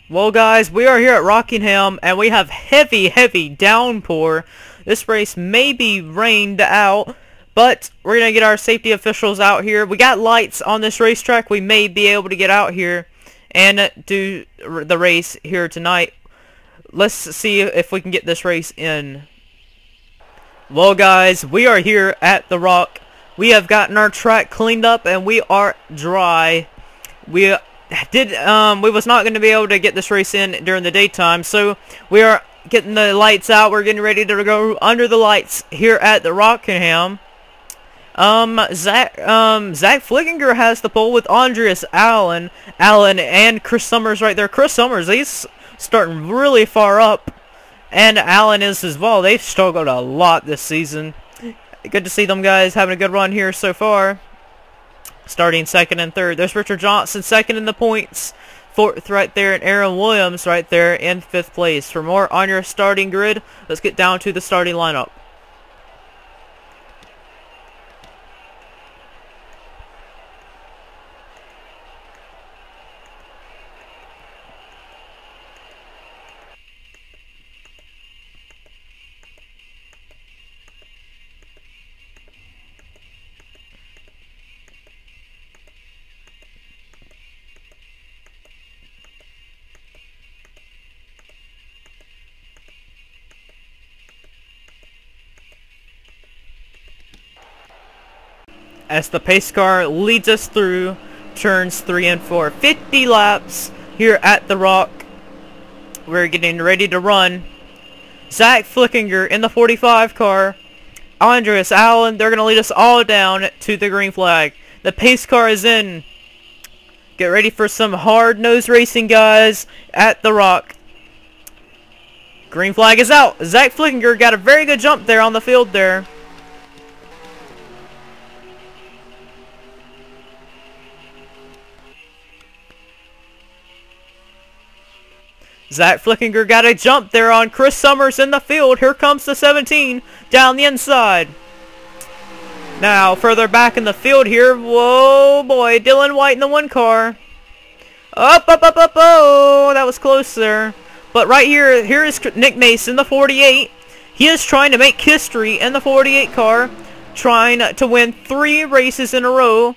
Well guys, we are here at Rockingham and we have heavy downpour. This race may be rained out, but we're going to get our safety officials out here. We got lights on this racetrack. We may be able to get out here and do the race here tonight. Let's see if we can get this race in. Well guys, we are here at the Rock. We have gotten our track cleaned up and we are dry. We was not going to be able to get this race in during the daytime, so we are getting the lights out. We're getting ready to go under the lights here at the Rockingham. Zach Flickinger has the pole with Andreas Allen and Chris Summers right there. Chris Summers, he's starting really far up, and Allen is as well. They've struggled a lot this season. Good to see them guys having a good run here so far. Starting second and third. There's Richard Johnson second in the points. Fourth right there, and Aaron Williams right there in fifth place. For more on your starting grid, let's get down to the starting lineup. As the pace car leads us through turns 3 and 4. 50 laps here at the Rock. We're getting ready to run. Zach Flickinger in the 45 car. Andreas Allen, they're going to lead us all down to the green flag. The pace car is in. Get ready for some hard-nosed racing, guys, at the Rock. Green flag is out. Zach Flickinger got a very good jump there on the field there. Zach Flickinger got a jump there on Chris Summers in the field. Here comes the 17 down the inside. Now, further back in the field here. Whoa, boy. Dylan White in the one car. Up. Oh, that was close there. But right here is Nick Mason, the 48. He is trying to make history in the 48 car. Trying to win 3 races in a row.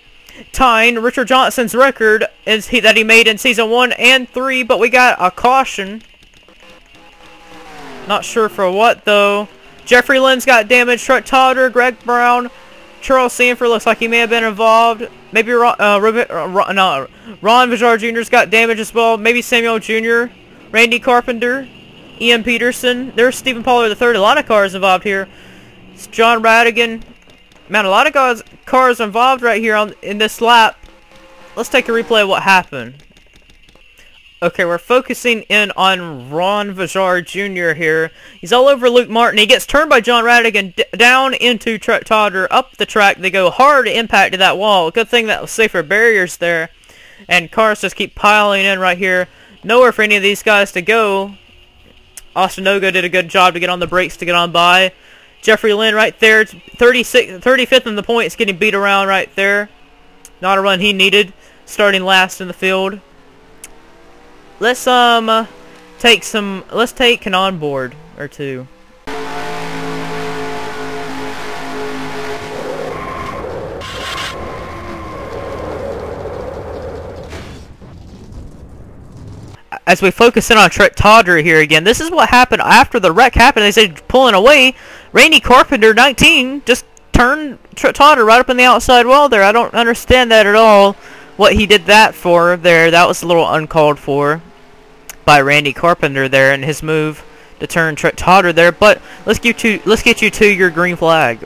Tying Richard Johnson's record that he made in season 1 and 3, but we got a caution. Not sure for what though. Jeffrey Lynn's got damage. Trent Totter, Greg Brown, Charles Sanford looks like he may have been involved. Maybe Ron Vijar Jr.'s got damage as well. Maybe Samuel Jr., Randy Carpenter, Ian Peterson. There's Stephen Pollard III. A lot of cars involved here. It's John Radigan. Man, a lot of cars involved right here in this lap. Let's take a replay of what happened. Okay, we're focusing in on Ron Vijar Jr. here. He's all over Luke Martin. He gets turned by John Radigan down into Trent Totter. Up the track, they go hard impact to that wall. Good thing that was safer barriers there. And cars just keep piling in right here. Nowhere for any of these guys to go. Austin Ogo did a good job to get on the brakes to get on by. Jeffrey Lynn right there, 35th in the points, getting beat around right there. Not a run he needed, starting last in the field. Let's take an onboard or two. As we focus in on Trent Totter here again, this is what happened after the wreck happened. They said pulling away. Randy Carpenter, 19, just turned Trent Totter right up in the outside wall there. I don't understand that at all. What he did that for there, that was a little uncalled for by Randy Carpenter there and his move to turn Trent Totter there. But let's get you to your green flag.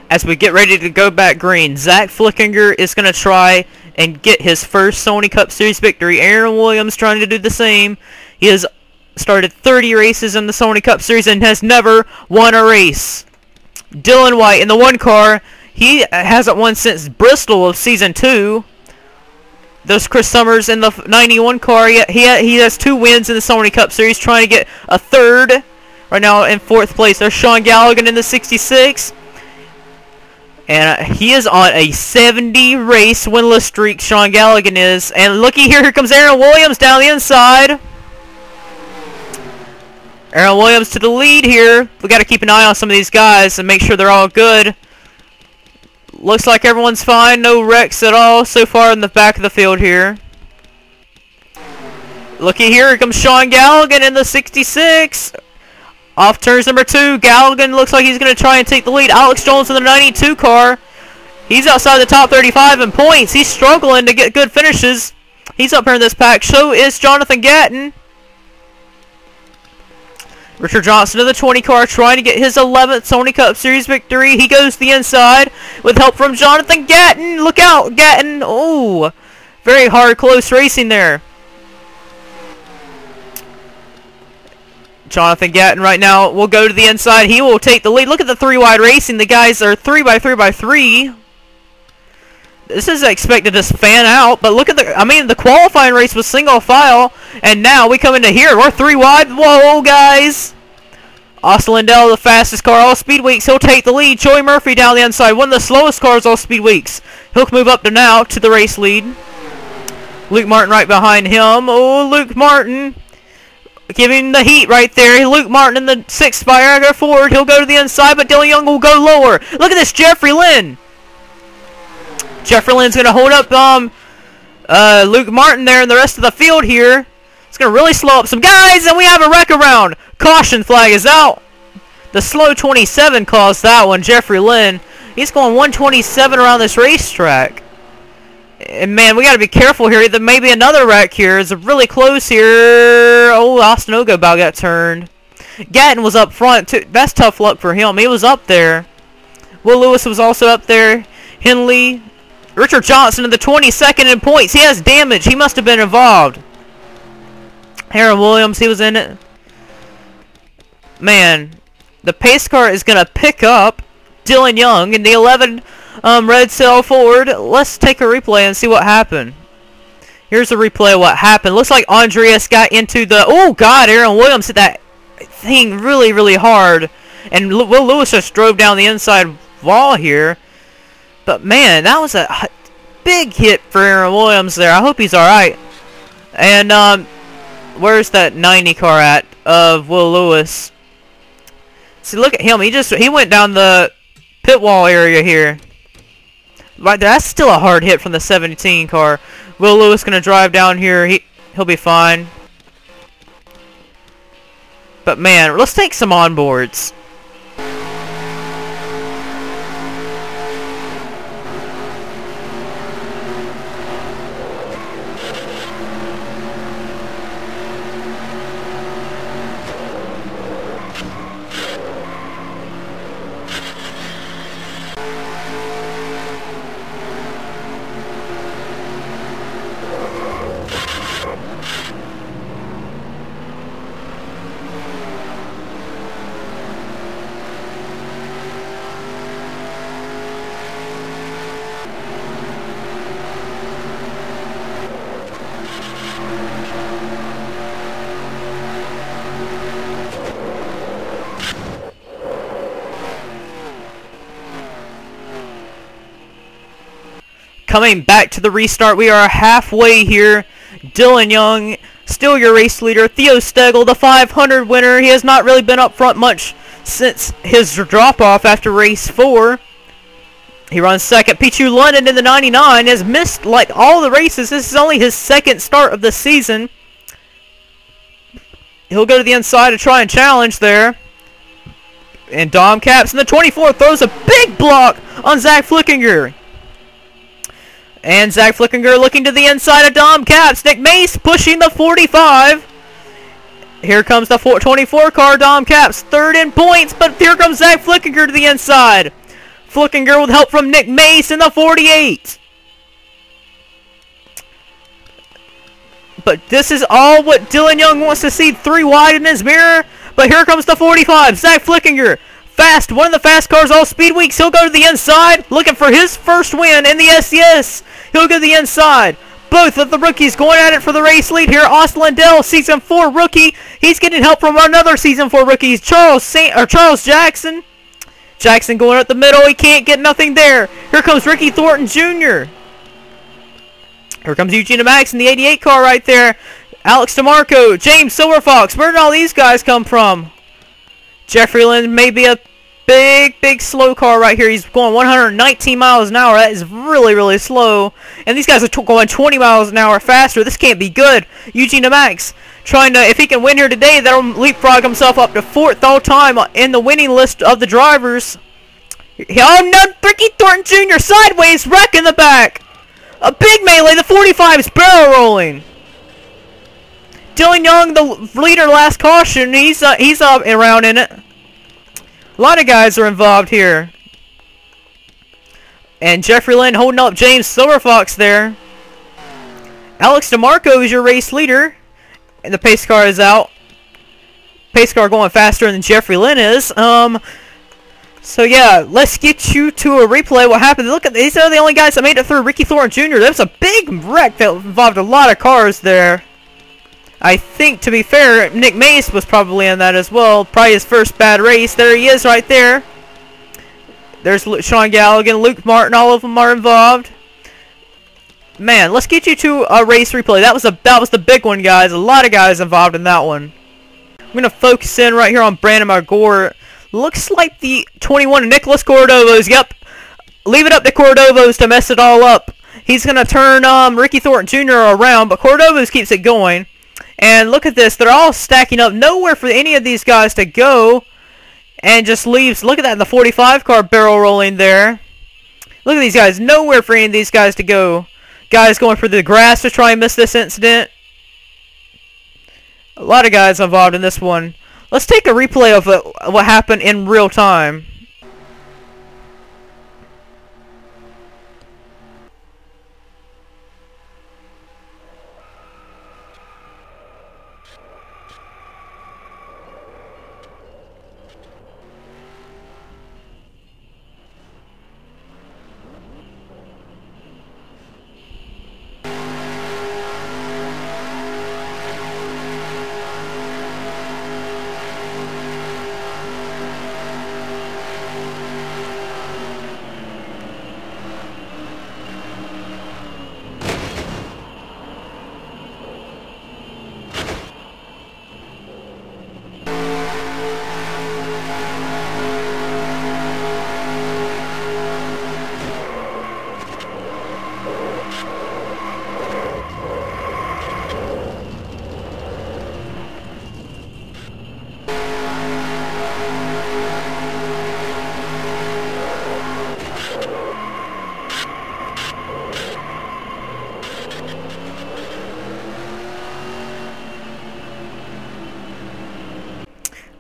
As we get ready to go back green, Zach Flickinger is going to try and get his first Sony Cup Series victory. Aaron Williams trying to do the same. He has started 30 races in the Sony Cup Series and has never won a race. Dylan White in the one car. He hasn't won since Bristol of season 2. There's Chris Summers in the 91 car. He has 2 wins in the Sony Cup Series, trying to get a third. Right now in 4th place. There's Sean Galligan in the 66. And he is on a 70 race winless streak, Sean Galligan is. And looky here, here comes Aaron Williams down the inside. Aaron Williams to the lead here. We got to keep an eye on some of these guys and make sure they're all good. Looks like everyone's fine. No wrecks at all so far in the back of the field here. Looky here comes Sean Galligan in the 66. Off turns number 2. Galligan looks like he's going to try and take the lead. Alex Jones in the 92 car. He's outside the top 35 in points. He's struggling to get good finishes. He's up here in this pack. So is Jonathan Gatton. Richard Johnson in the 20 car trying to get his 11th Sony Cup Series victory. He goes to the inside with help from Jonathan Gatton. Look out, Gatton. Oh, very hard, close racing there. Jonathan Gatton right now will go to the inside. He will take the lead. Look at the 3-wide racing. The guys are 3x3x3. This is expected to fan out, but look at the qualifying race was single file, and now we come into here. We're 3-wide. Whoa, guys. Austin Lindell, the fastest car all speed weeks. He'll take the lead. Joey Murphy down the inside. One of the slowest cars all speed weeks. He'll move up to now to the race lead. Luke Martin right behind him. Oh, Luke Martin. Giving the heat right there. Luke Martin in the 6th Viagra Ford. He'll go to the inside, but Dylan Young will go lower. Look at this, Jeffrey Lynn. Jeffrey Lynn's going to hold up Luke Martin there in the rest of the field here. It's going to really slow up some guys, and we have a wreck around. Caution flag is out. The slow 27 caused that one. Jeffrey Lynn. He's going 127 around this racetrack. And man, we got to be careful here. There may be another wreck here. It's really close here. Oh, Austin Ogo about got turned. Gatton was up front too. That's tough luck for him. He was up there. Will Lewis was also up there. Henley. Richard Johnson in the 22nd in points. He has damage. He must have been involved. Aaron Williams, he was in it. Man, the pace car is going to pick up Dylan Young in the 11 Red Sail Ford. Let's take a replay and see what happened. Here's a replay of what happened. Looks like Andreas got into the... Oh, God, Aaron Williams hit that thing really, really hard. And Will Lewis just drove down the inside wall here. But, man, that was a big hit for Aaron Williams there. I hope he's alright. And, where's that 90 car at of Will Lewis? See, look at him. He went down the pit wall area here. Right there. That's still a hard hit from the 17 car. Will Lewis going to drive down here. He'll be fine. But, man, let's take some onboards. Coming back to the restart, we are halfway here. Dylan Young, still your race leader. Theo Stegel, the 500 winner. He has not really been up front much since his drop-off after race 4. He runs second. Pichu London in the 99 has missed like all the races. This is only his second start of the season. He'll go to the inside to try and challenge there. And Dom Capps in the 24 throws a big block on Zach Flickinger. And Zach Flickinger looking to the inside of Dom Capps. Nick Mace pushing the 45. Here comes the 24 car. Dom Capps third in points, but here comes Zach Flickinger to the inside. Flickinger with help from Nick Mace in the 48. But this is all what Dylan Young wants to see. 3 wide in his mirror. But here comes the 45. Zach Flickinger. Fast. One of the fast cars all speed weeks. He'll go to the inside. Looking for his first win in the SES. He'll go to the inside. Both of the rookies going at it for the race lead here. Austin Lindell, Season 4 rookie. He's getting help from another Season 4 rookie. Charles Jackson. Jackson going up the middle. He can't get nothing there. Here comes Ricky Thornton Jr. Here comes Eugene Max in the 88 car right there. Alex DeMarco, James Silverfox. Where did all these guys come from? Jeffrey Lynn may be a big slow car right here. He's going 119 miles an hour. That is really slow. And these guys are going 20 miles an hour faster. This can't be good. Eugene Max trying to, if he can win here today, that'll leapfrog himself up to 4th all time in the winning list of the drivers. Oh no, Ricky Thornton Jr. sideways wreck in the back. A big melee. The 45 is barrel rolling. Dylan Young, the leader, last caution. He's up and around in it. A lot of guys are involved here. And Jeffrey Lynn holding up James Silverfox there. Alex DeMarco is your race leader. And the pace car is out. Pace car going faster than Jeffrey Lynn is. So yeah, let's get you to a replay. What happened? Look at these are the only guys that made it through. Ricky Thornton Jr. There was a big wreck that involved a lot of cars there. I think, to be fair, Nick Mace was probably in that as well. Probably his first bad race. There he is right there. There's Sean Galligan, Luke Martin, all of them are involved. Man, let's get you to a race replay. That was the big one, guys. A lot of guys involved in that one. I'm going to focus in right here on Brandon Margore. Looks like the 21 Nicholas Cordovas. Yep. Leave it up to Cordovas to mess it all up. He's going to turn Ricky Thornton Jr. around, but Cordovas keeps it going. And look at this. They're all stacking up. Nowhere for any of these guys to go. And just leaves. Look at that in the 45 car barrel rolling there. Look at these guys. Nowhere for any of these guys to go. Guys going for the grass to try and miss this incident. A lot of guys involved in this one. Let's take a replay of what happened in real time.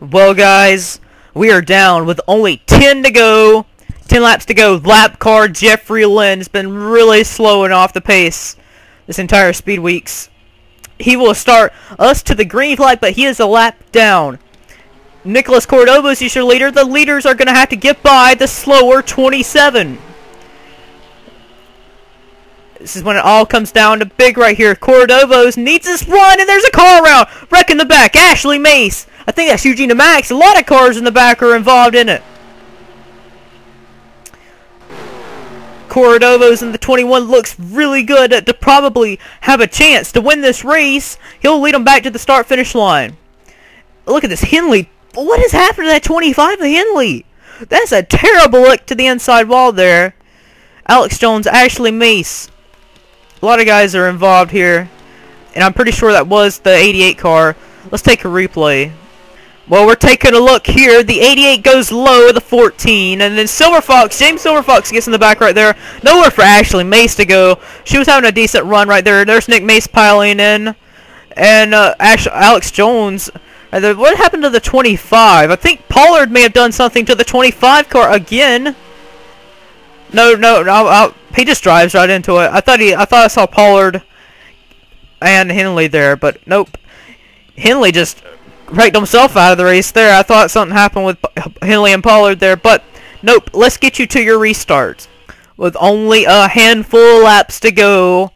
Well, guys, we are down with only 10 to go. 10 laps to go. Lap car Jeffrey Lynn has been really slow and off the pace this entire speed weeks. He will start us to the green flag, but he is a lap down. Nicholas Cordovas is your leader. The leaders are going to have to get by the slower 27. This is when it all comes down to big right here. Cordovas needs this run, and there's a car around. Wreck in the back. Ashley Mace. I think that's Eugene Max. A lot of cars in the back are involved in it. Cordovas in the 21 looks really good to probably have a chance to win this race. He'll lead them back to the start-finish line. Look at this Henley. What has happened to that 25 of Henley? That's a terrible look to the inside wall there. Alex Jones, Ashley Mace. A lot of guys are involved here. And I'm pretty sure that was the 88 car. Let's take a replay. Well, we're taking a look here. The 88 goes low, the 14. And then Silverfox, James Silverfox gets in the back right there. Nowhere for Ashley Mace to go. She was having a decent run right there. There's Nick Mace piling in. And Alex Jones. What happened to the 25? I think Pollard may have done something to the 25 car again. No, he just drives right into it. I thought I saw Pollard and Henley there, but nope. Henley just wrecked himself out of the race there. I thought something happened with Henley and Pollard there, but nope. Let's get you to your restarts. With only a handful of laps to go,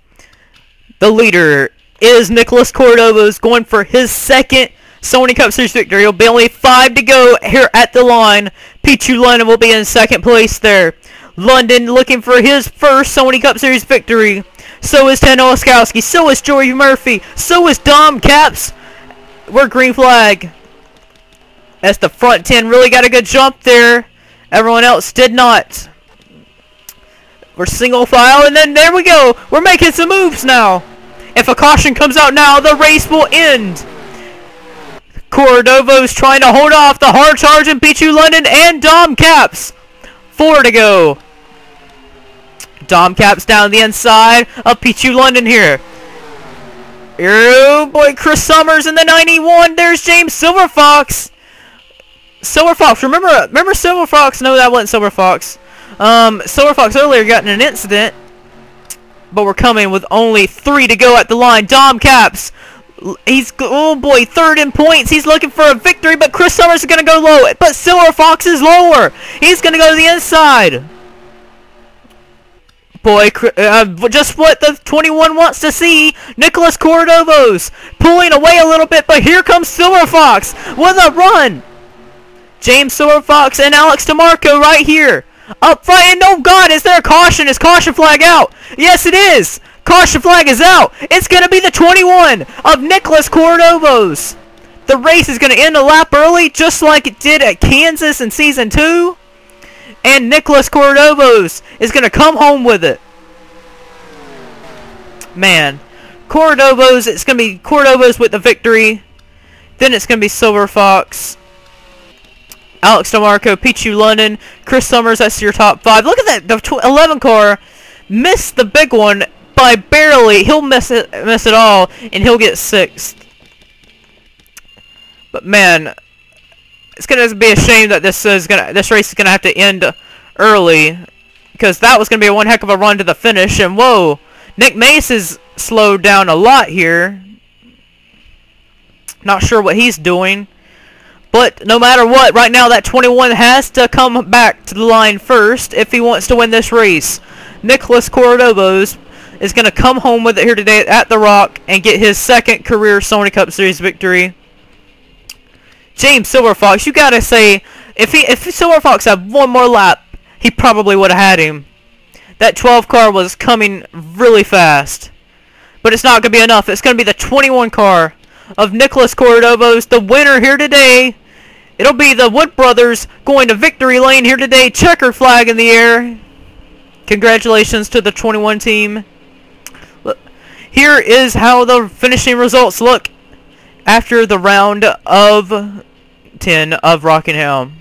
the leader is Nicholas Cordovas going for his second Sony Cup Series victory. It'll be only 5 to go here at the line. Pichu London will be in second place there. London looking for his first Sony Cup Series victory. So is Ted Oskowski. So is Joey Murphy. So is Dom Caps. We're green flag. As the front 10 really got a good jump there. Everyone else did not. We're single file, and then there we go. We're making some moves now. If a caution comes out now, the race will end. Cordovo's trying to hold off the hard charge in Pichu London and Dom Caps. 4 to go. Dom Caps down the inside of Pichu London here. Oh boy, Chris Summers in the 91. There's James Silver Fox. Silver Fox, remember Silver Fox? No, that wasn't Silver Fox. Silver Fox earlier got in an incident, but we're coming with only 3 to go at the line. Dom Caps, he's, oh boy, 3rd in points. He's looking for a victory, but Chris Summers is going to go low. But Silver Fox is lower. He's going to go to the inside. Boy, just what the 21 wants to see. Nicholas Cordovos pulling away a little bit, but here comes Silver Fox with a run. James Silver Fox and Alex DeMarco right here. Up front, and oh God, is there a caution? Is caution flag out? Yes, it is. Caution flag is out. It's going to be the 21 of Nicholas Cordovos. The race is going to end a lap early, just like it did at Kansas in Season 2. And Nicholas Cordovos is going to come home with it. Man, Cordovos, it's going to be Cordovos with the victory. Then it's going to be Silver Fox, Alex DeMarco, Pichu London, Chris Summers. That's your top 5. Look at that. The 11 car missed the big one by barely. He'll miss it all, and he'll get 6th. But man, it's gonna be a shame that this race is gonna have to end early, because that was gonna be one heck of a run to the finish. And whoa, Nick Mace has slowed down a lot here. Not sure what he's doing. But no matter what, right now that 21 has to come back to the line first if he wants to win this race. Nicholas Cordovos is going to come home with it here today at the Rock and get his 2nd career Sony Cup Series victory. James Silver Fox, you got to say, if Silver Fox had one more lap, he probably would have had him. That 12 car was coming really fast. But it's not going to be enough. It's going to be the 21 car of Nicholas Cordovos, the winner here today. It'll be the Wood Brothers going to victory lane here today. Checker flag in the air. Congratulations to the 21 team. Look, here is how the finishing results look after the round of 10 of Rockingham.